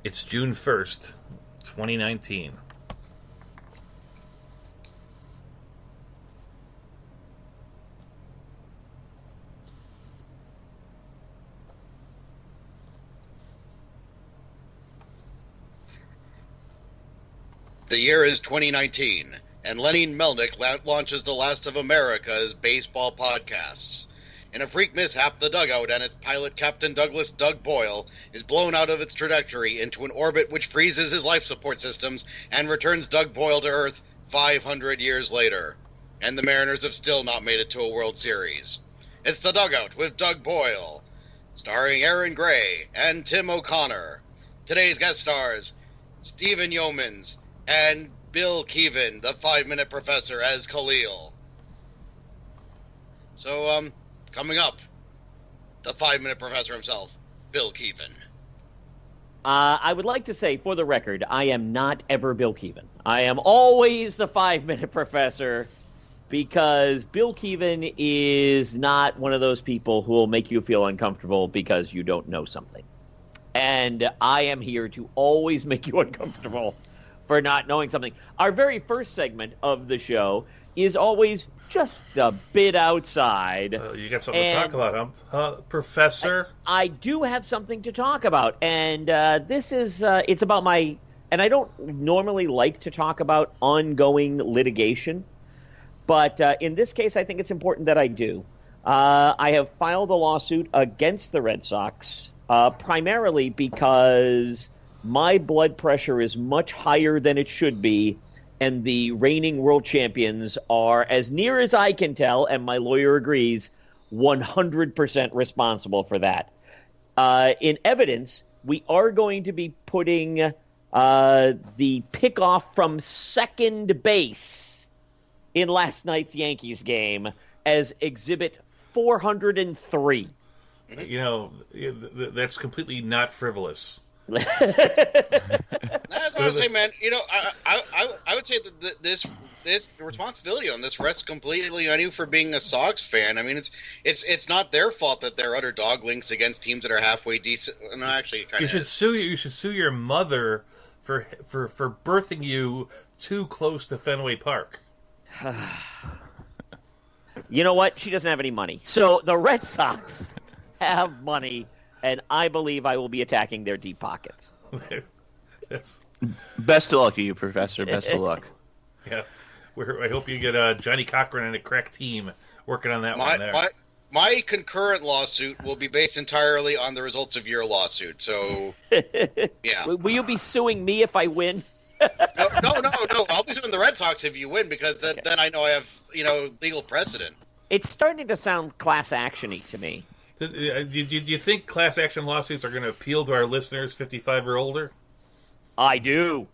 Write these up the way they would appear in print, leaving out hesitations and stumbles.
It's June 1st, 2019. The year is 2019, and Lenny Melnick launches the last of America's baseball podcasts. In a freak mishap, the dugout and its pilot, Captain Douglas Doug Boyle, is blown out of its trajectory into an orbit which freezes his life support systems and returns Doug Boyle to Earth 500 years later. And the Mariners have still not made it to a World Series. It's The Dugout with Doug Boyle, starring Aaron Gray and Tim O'Connor. Today's guest stars, Stephen Yeomans and Bill Keevan, the 5-minute professor, as Khalil. So, coming up, the 5-minute professor himself, Bill Keevan. I would like to say, for the record, I am not ever Bill Keevan. I am always the 5-minute professor, because Bill Keevan is not one of those people who will make you feel uncomfortable because you don't know something. And I am here to always make you uncomfortable for not knowing something. Our very first segment of the show is always just a bit outside. You got something to talk about, huh, Professor? I do have something to talk about, and this is, it's about my, and I don't normally like to talk about ongoing litigation, but in this case, I think it's important that I do. I have filed a lawsuit against the Red Sox, primarily because my blood pressure is much higher than it should be, and the reigning world champions are, as near as I can tell, and my lawyer agrees, 100% responsible for that. In evidence, we are going to be putting the pickoff from second base in last night's Yankees game as Exhibit 403. You know, that's completely not frivolous. I was going to say, man, you know, I would say that this responsibility on this rests completely on you for being a Sox fan. I mean, it's not their fault that they're utter doglinks against teams that are halfway decent. No, actually, it kind of You should sue your mother for birthing you too close to Fenway Park. You know what? She doesn't have any money. So the Red Sox have money, and I believe I will be attacking their deep pockets. Best of luck to you, Professor. Best of luck. Yeah. I hope you get Johnny Cochran and a crack team working on that one there. My concurrent lawsuit will be based entirely on the results of your lawsuit. So, yeah. Will you be suing me if I win? No. I'll be suing the Red Sox if you win, because then I know I have, legal precedent. It's starting to sound class action-y to me. Do you think class action lawsuits are going to appeal to our listeners 55 or older? I do.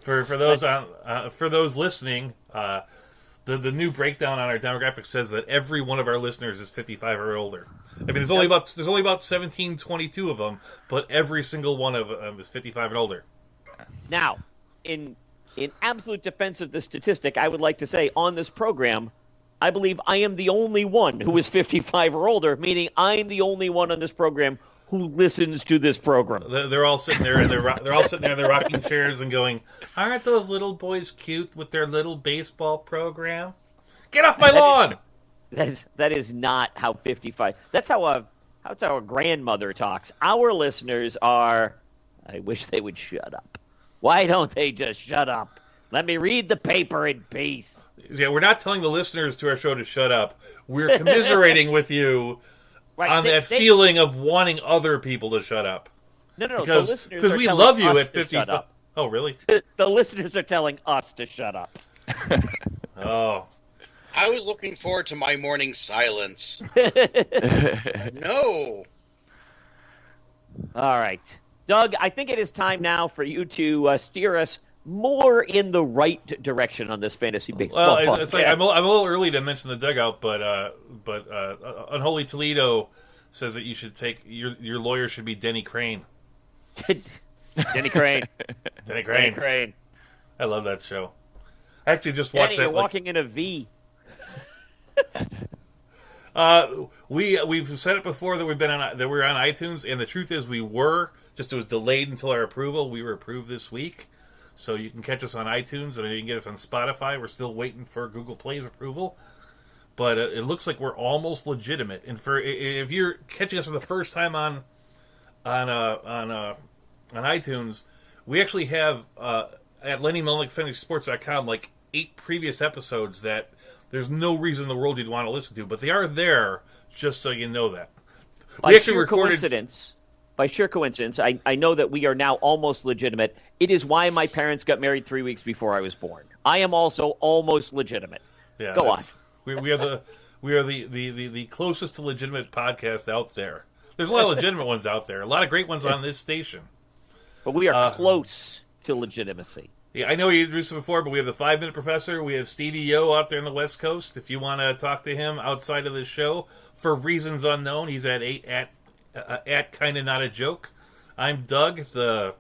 For those listening, the new breakdown on our demographics says that every one of our listeners is 55 or older. I mean, there's only about 1722 of them, but every single one of them is 55 and older. Now, in absolute defense of the statistic, I would like to say on this program, I believe I am the only one who is 55 or older, meaning I'm the only one on this program who listens to this program. They're all sitting there in their rocking chairs and going, "Aren't those little boys cute with their little baseball program? Get off my lawn!" That is not how 55. That's how a grandmother talks. Our listeners are. I wish they would shut up. Why don't they just shut up? Let me read the paper in peace. Yeah, we're not telling the listeners to our show to shut up. We're commiserating with you on that feeling of wanting other people to shut up. No, because we love you at 55. Oh, really? The listeners are telling us to shut up. Oh. I was looking forward to my morning silence. No. All right. Doug, I think it is time now for you to steer us more in the right direction on this fantasy baseball. Well, it's like I'm a little early to mention the dugout, but Unholy Toledo says that you should take your lawyer should be Denny Crane. Denny Crane. Denny Crane. I love that show. I actually just watched Denny, that. You're walking in a V. We've said it before that we're on iTunes, and the truth is it was delayed until our approval. We were approved this week, so you can catch us on iTunes, and you can get us on Spotify. We're still waiting for Google Play's approval, but it looks like we're almost legitimate. And if you're catching us for the first time on iTunes, we actually have at LennyMelnickFantasySports.com like 8 previous episodes that there's no reason in the world you'd want to listen to, but they are there, just so you know that. By sheer coincidence, I know that we are now almost legitimate. It is why my parents got married 3 weeks before I was born. I am also almost legitimate. Yeah, Go on. We are the closest to legitimate podcast out there. There's a lot of legitimate ones out there. A lot of great ones on this station. But we are close to legitimacy. Yeah, I know you introduced it before, but we have the 5-Minute Professor. We have Stevie Yo out there on the West Coast. If you want to talk to him outside of this show, for reasons unknown, he's at Kinda Not a Joke. I'm Doug, the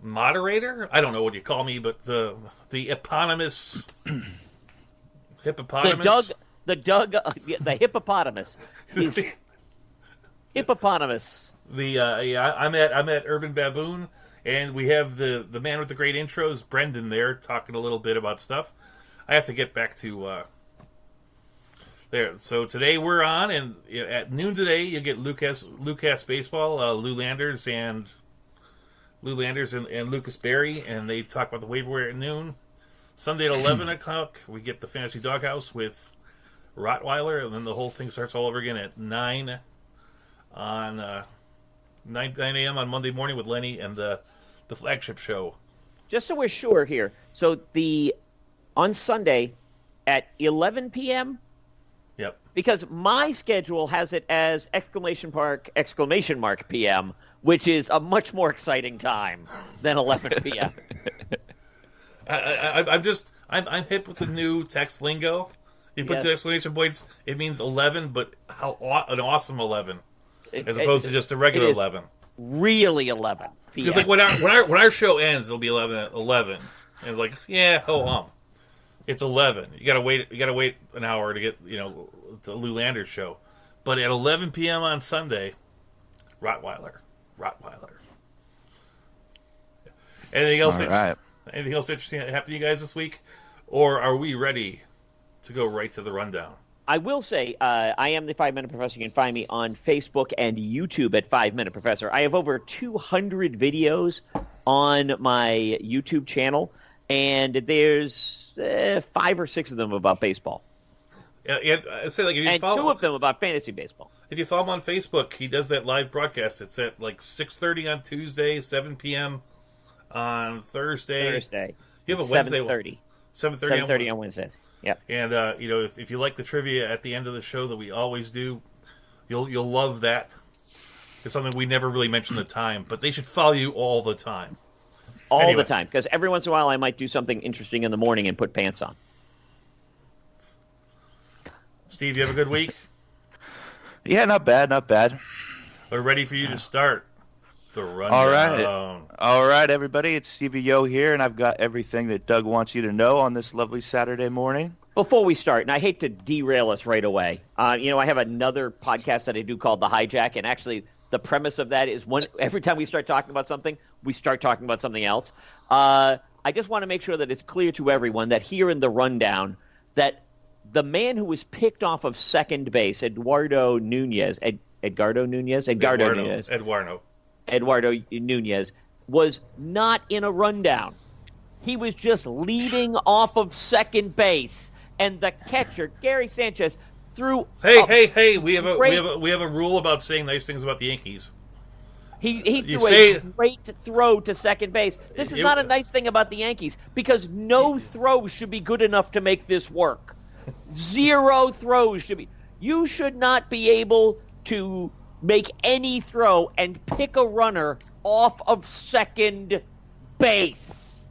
moderator. I don't know what you call me, but the eponymous hippopotamus. The hippopotamus. He's hippopotamus. I'm at Urban Baboon. And we have the man with the great intros, Brendan, there, talking a little bit about stuff. I have to get back to there. So today we're on, and at noon today you'll get Lucas Baseball, Lou Landers and Lucas Berry, and they talk about the waiver wire at noon. Sunday at 11 o'clock we get the Fantasy Doghouse with Rottweiler, and then the whole thing starts all over again at 9 on 9 a.m. on Monday morning with Lenny and the flagship show. Just so we're sure here, so on Sunday at 11 p.m. Yep. Because my schedule has it as exclamation mark p.m., which is a much more exciting time than 11 p.m. I'm hip with the new text lingo. You put the exclamation points, it means 11, but an awesome 11, as opposed to just a regular 11. Really 11 p.m. Because like when our show ends, it'll be 11 at 11, and like it's 11. You gotta wait an hour to get the Lou Landers show, but at 11 p.m. on Sunday, Rottweiler. Anything else? All right. Anything else interesting that happened to you guys this week, or are we ready to go right to the rundown? I will say, I am the 5-Minute Professor. You can find me on Facebook and YouTube at 5-Minute Professor. I have over 200 videos on my YouTube channel, and there's 5 or 6 of them about baseball. Yeah, I'd say like if you and follow, 2 of them about fantasy baseball. If you follow him on Facebook, he does that live broadcast. It's at like 6:30 on Tuesday, 7 p.m. on Thursday. You have a Wednesday 7:30. 7:30 on Wednesdays. Yep. And if you like the trivia at the end of the show that we always do, you'll love that. It's something we never really mention the time, but they should follow you all the time. All the time, because every once in a while I might do something interesting in the morning and put pants on. Steve, you have a good week? Yeah, not bad. We're ready for you to start the rundown. All right, everybody. It's Stevie Yo here, and I've got everything that Doug wants you to know on this lovely Saturday morning. Before we start, and I hate to derail us right away, I have another podcast that I do called The Hijack, and actually the premise of that is every time we start talking about something, we start talking about something else. I just want to make sure that it's clear to everyone that here in the rundown that the man who was picked off of second base, Eduardo Nunez, was not in a rundown. He was just leading off of second base, and the catcher, Gary Sanchez, threw. Hey! We have a rule about saying nice things about the Yankees. He threw a great throw to second base. This is not a nice thing about the Yankees, because no throw should be good enough to make this work. 0 throws should be. You should not be able to make any throw and pick a runner off of second base.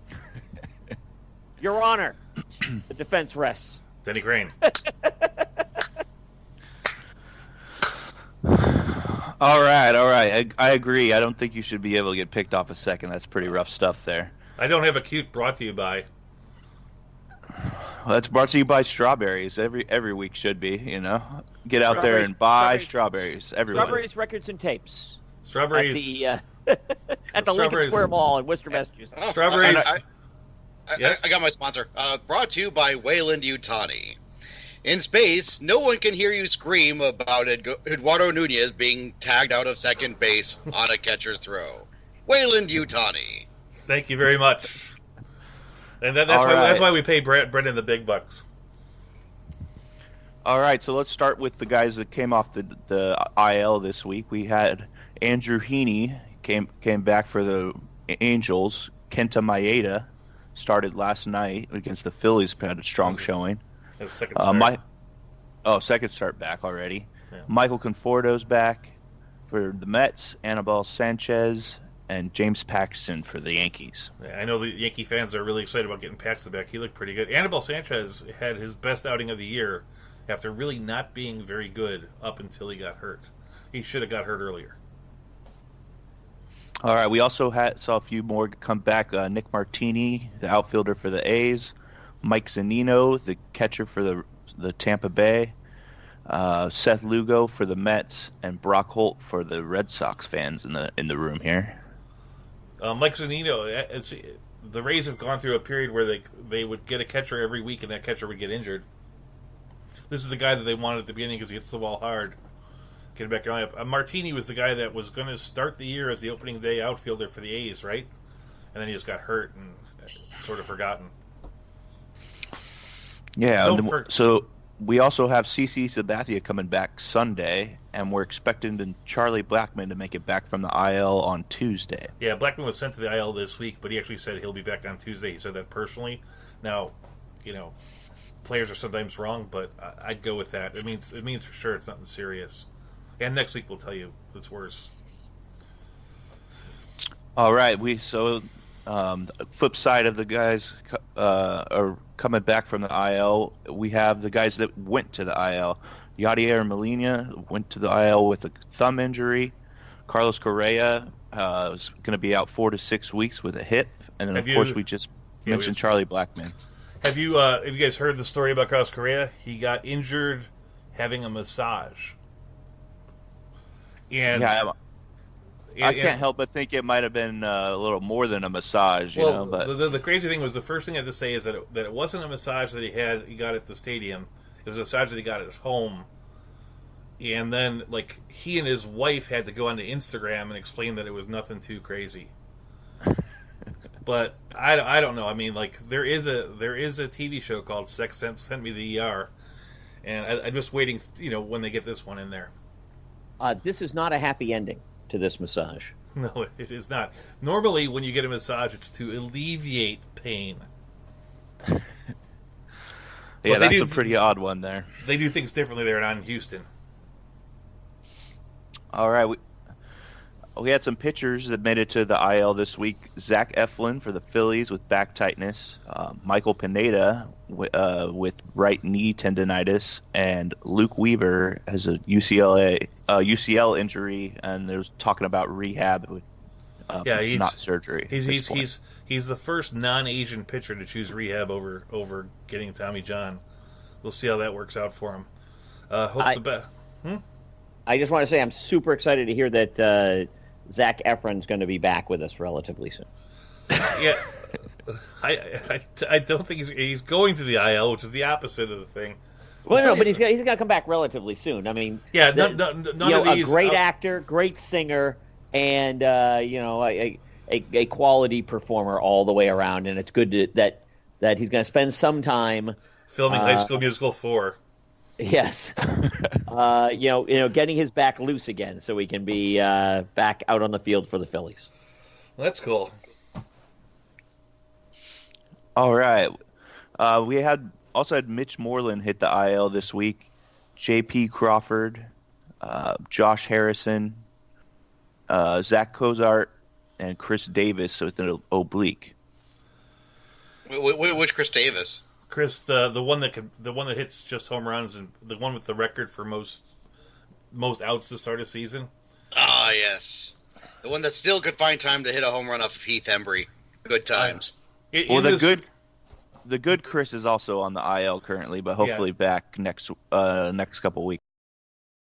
Your Honor, the defense rests. Denny Crane. All right. I agree. I don't think you should be able to get picked off a second. That's pretty rough stuff there. I don't have a cute brought to you by. Well, that's brought to you by strawberries. Every week should be, Get out there and buy strawberries. Everyone. Strawberries, records, and tapes. Strawberries. At the Lincoln Square Mall in Worcester, Massachusetts. Strawberries. I got my sponsor. Brought to you by Wayland Yutani. In space, no one can hear you scream about Eduardo Nunez being tagged out of second base on a catcher's throw. Wayland Yutani. Thank you very much. And that's why we pay Brendan the big bucks. All right, so let's start with the guys that came off the IL this week. We had Andrew Heaney came back for the Angels. Kenta Maeda started last night against the Phillies, had a strong showing. Second start. Second start back already. Yeah. Michael Conforto's back for the Mets. Anibal Sanchez and James Paxton for the Yankees. Yeah, I know the Yankee fans are really excited about getting Paxton back. He looked pretty good. Anibal Sanchez had his best outing of the year after really not being very good up until he got hurt. He should have got hurt earlier. All right, we also saw a few more come back. Nick Martini, the outfielder for the A's. Mike Zunino, the catcher for the Tampa Bay. Seth Lugo for the Mets, and Brock Holt for the Red Sox fans in the room here. Mike Zunino, the Rays have gone through a period where they would get a catcher every week, and that catcher would get injured. This is the guy that they wanted at the beginning because he hits the ball hard. Getting back on. Martini was the guy that was going to start the year as the opening day outfielder for the A's, right? And then he just got hurt and sort of forgotten. Yeah, so we also have CC Sabathia coming back Sunday, and we're expecting Charlie Blackmon to make it back from the IL on Tuesday. Yeah, Blackmon was sent to the IL this week, but he actually said he'll be back on Tuesday. He said that personally. Now, players are sometimes wrong, but I'd go with that. It means for sure it's nothing serious. And next week we'll tell you it's worse. All right, flip side of the guys are coming back from the IL. We have the guys that went to the IL. Yadier Molina went to the IL with a thumb injury. Carlos Correa is going to be out 4 to 6 weeks with a hip. And then, of course, we just mentioned Charlie Blackmon. Have you guys heard the story about Carlos Correa? He got injured having a massage. And I can't help but think it might have been a little more than a massage, But the crazy thing was the first thing I had to say is that it wasn't a massage that he got at the stadium. It was a massage that he got at his home. And then, he and his wife had to go onto Instagram and explain that it was nothing too crazy. But I don't know. I mean, there is a TV show called Sex Sent Me the ER, and I'm just waiting, when they get this one in there. This is not a happy ending to this massage. No, it is not. Normally, when you get a massage, it's to alleviate pain. Yeah, that's a pretty odd one there. They do things differently there in Houston. All right, we had some pitchers that made it to the IL this week. Zach Eflin for the Phillies with back tightness. Michael Pineda with right knee tendonitis. And Luke Weaver has a UCL injury, and they're talking about rehab, not surgery. He's the first non-Asian pitcher to choose rehab over getting Tommy John. We'll see how that works out for him. The best. I just want to say I'm super excited to hear that Zach Efron's going to be back with us relatively soon. Yeah, I don't think he's going to the IL, which is the opposite of the thing. Well, no, but he's got to come back relatively soon. I mean, yeah, none of these. A great actor, great singer, and a quality performer all the way around. And it's good that he's going to spend some time filming High School Musical 4. Yes, getting his back loose again, so he can be back out on the field for the Phillies. That's cool. All right, we also had Mitch Moreland hit the IL this week. J.P. Crawford, Josh Harrison, Zach Cozart, and Chris Davis with an oblique. Which Chris Davis? Chris, the one that hits just home runs, and the one with the record for most outs to start a season. Ah, yes, the one that still could find time to hit a home run off of Heath Embry. Good times. The The good Chris is also on the IL currently, but hopefully back next couple weeks.